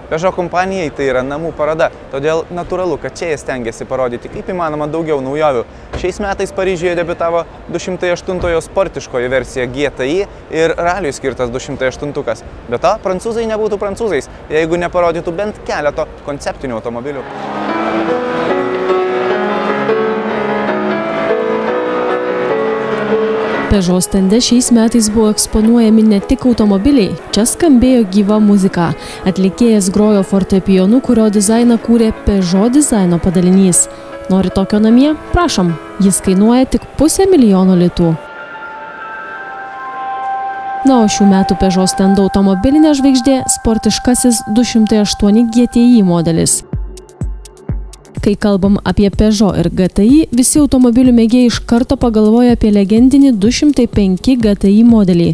Peugeot kompanijai tai yra namų paroda, todėl natūralu, kad čia jie stengiasi parodyti kaip įmanoma daugiau naujovių. Šiais metais Paryžiuje debiutavo 208-ojo sportiškoji versija GTI ir raliui skirtas 208-ukas. Be to, prancūzai nebūtų prancūzais, jeigu neparodytų bent keleto konceptinių automobilių. Peugeot stende šiais metais buvo eksponuojami ne tik automobiliai, čia skambėjo gyva muzika. Atlikėjas grojo fortepijonu, kurio dizainą kūrė Peugeot dizaino padalinys. Nori tokio namie? Prašom, jis kainuoja tik 500 000 litų. Na, o šių metų Peugeot stendo automobilinė žvaigždė sportiškasis 208 GTI modelis. Kai kalbam apie Peugeot ir GTI, visi automobilių mėgėjai iš karto pagalvoja apie legendinį 205 GTI modelį.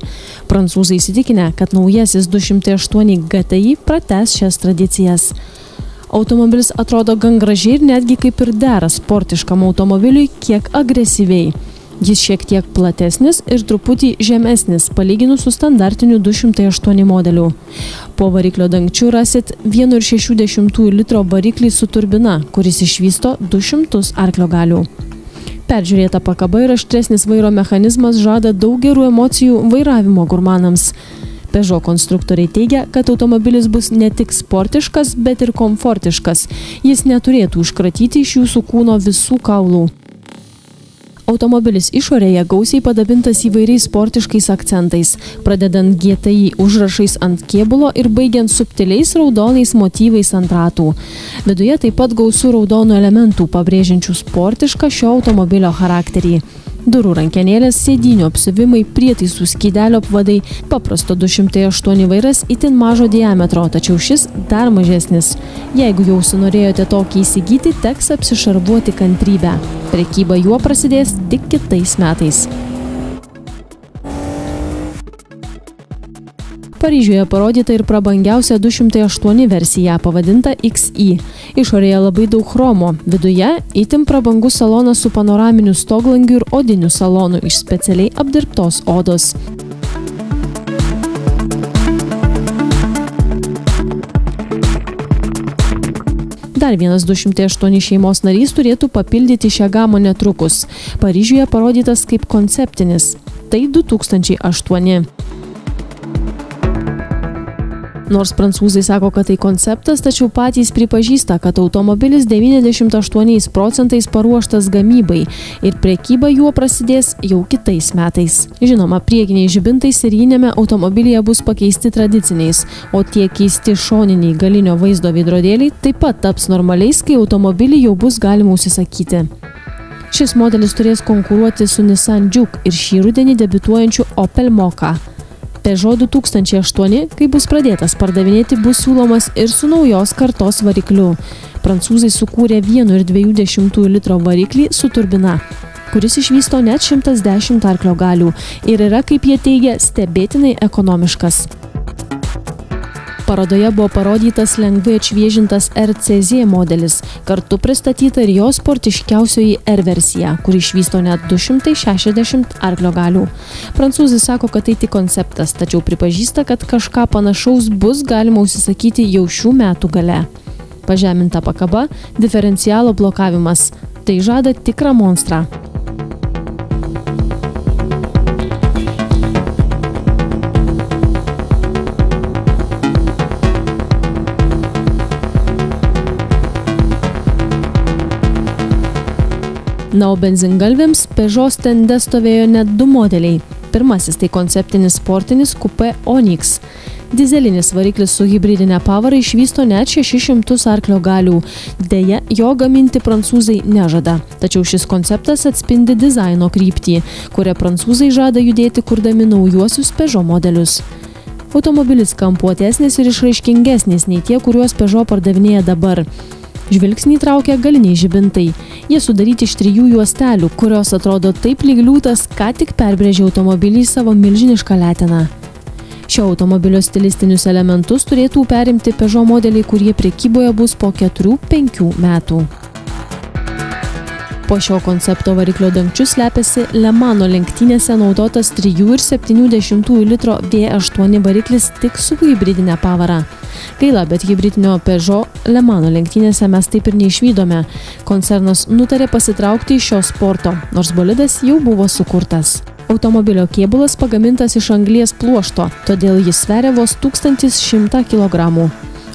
Prancūzai įsitikinę, kad naujasis 208 GTI pratęs šias tradicijas. Automobilis atrodo gan gražiai ir netgi kaip ir dera sportiškam automobiliui kiek agresyviai. Jis šiek tiek platesnis ir truputį žemesnis, palyginus su standartiniu 208 modeliu. Po variklio dangčių rasit 1,6 litro variklį su turbina, kuris išvysto 200 arklio galių. Peržiūrėta pakaba ir aštresnis vairo mechanizmas žada daug gerų emocijų vairavimo gurmanams. Peugeot konstruktoriai teigia, kad automobilis bus ne tik sportiškas, bet ir komfortiškas. Jis neturėtų užkratyti iš jūsų kūno visų kaulų. Automobilis išorėje gausiai padabintas įvairiais sportiškais akcentais, pradedant GTI užrašais ant kėbulo ir baigiant subtiliais raudonais motyvais ant ratų. Viduje taip pat gausu raudonų elementų, pabrėžiančių sportišką šio automobilio charakterį. Durų rankenėlės, sėdynių apsiuvimai, prietaisų skydelio apvadai, paprasto 208 vairas itin mažo diametro, tačiau šis dar mažesnis. Jeigu jau norėjote tokį įsigyti, teks apsišarvuoti kantrybę. Prekyba juo prasidės tik kitais metais. Paryžiuje parodyta ir prabangiausia 208 versija, pavadinta XI. Išorėje labai daug chromo, viduje itin prabangus salonas su panoraminiu stoglangiu ir odiniu salonu iš specialiai apdirbtos odos. Dar vienas 208 šeimos narys turėtų papildyti šią gamą netrukus. Paryžiuje parodytas kaip konceptinis. Tai 2008. Nors prancūzai sako, kad tai konceptas, tačiau patys pripažįsta, kad automobilis 98% paruoštas gamybai ir prekyba juo prasidės jau kitais metais. Žinoma, priekiniai žibintai serijinėme automobilyje bus pakeisti tradiciniais, o tie keisti šoniniai galinio vaizdo veidrodėliai taip pat taps normaliais, kai automobilį jau bus galima užsisakyti. Šis modelis turės konkuruoti su Nissan Juke ir šį rudenį debiutuojančiu Opel Mokka. Peugeot 2008, kai bus pradėtas pardavinėti, bus siūlomas ir su naujos kartos varikliu. Prancūzai sukūrė 1,2 litro variklį su turbina, kuris išvysto net 110 arklio galių ir yra, kaip jie teigia, stebėtinai ekonomiškas. Parodoje buvo parodytas lengvai atšviežintas RCZ modelis, kartu pristatyta ir jo sportiškiausioji R versija, kuri išvysto net 260 arklio galių. Prancūzai sako, kad tai tik konceptas, tačiau pripažįsta, kad kažką panašaus bus galima užsisakyti jau šių metų gale. Pažeminta pakaba, diferencialo blokavimas. Tai žada tikrą monstrą. Na, o benzingalviams Peugeot stende stovėjo net 2 modeliai. Pirmasis tai konceptinis sportinis Coupé Onyx. Dizelinis variklis su hibridinė pavara išvysto net 600 arklio galių. Deja, jo gaminti prancūzai nežada. Tačiau šis konceptas atspindi dizaino kryptį, kuria prancūzai žada judėti kurdami naujuosius Peugeot modelius. Automobilis kampuotesnis ir išraiškingesnis nei tie, kuriuos Peugeot pardavinėja dabar. Žvilgsnį traukia galiniai žibintai. Jie sudaryti iš 3 juostelių, kurios atrodo taip lyg liūtas, ką tik perbrėžė automobilį savo milžinišką leteną. Šio automobilio stilistinius elementus turėtų perimti Peugeot modeliai, kurie prekyboje bus po 4-5 metų. Po šio koncepto variklio dangčiu slepiasi Le Mano lenktynėse naudotas 3,7 litro V8 variklis tik su hibridinė pavara. Gaila, bet hibridinio Peugeot Le Mano lenktynėse mes taip ir neišvydome. Koncernas nutarė pasitraukti iš šio sporto, nors bolidas jau buvo sukurtas. Automobilio kėbulas pagamintas iš anglies pluošto, todėl jis sveria vos 1100 kg.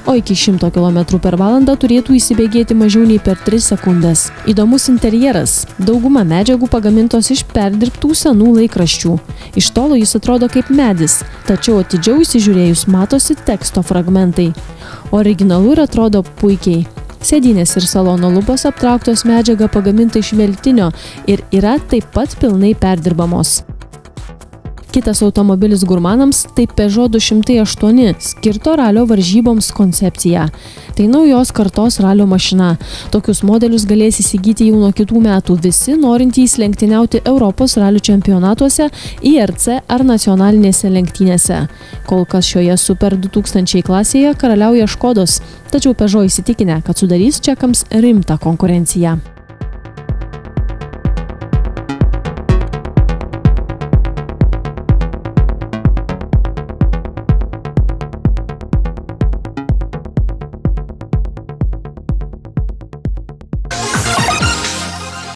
O iki 100 km/h turėtų įsibėgėti mažiau nei per 3 sekundės. Įdomus interjeras. Dauguma medžiagų pagamintos iš perdirbtų senų laikraščių. Iš tolo jis atrodo kaip medis, tačiau atidžiau įsižiūrėjus matosi teksto fragmentai. Originalu ir atrodo puikiai. Sėdynės ir salono lubos aptrauktos medžiaga pagaminta iš veltinio ir yra taip pat pilnai perdirbamos. Kitas automobilis gurmanams tai Peugeot 208 skirto ralio varžyboms koncepcija. Tai naujos kartos ralio mašina. Tokius modelius galės įsigyti jau nuo kitų metų visi norintys lenktyniauti Europos ralių čempionatuose, IRC ar nacionalinėse lenktynėse. Kol kas šioje Super 2000 klasėje karaliauja Škodos, tačiau Peugeot įsitikinę, kad sudarys čekams rimtą konkurenciją.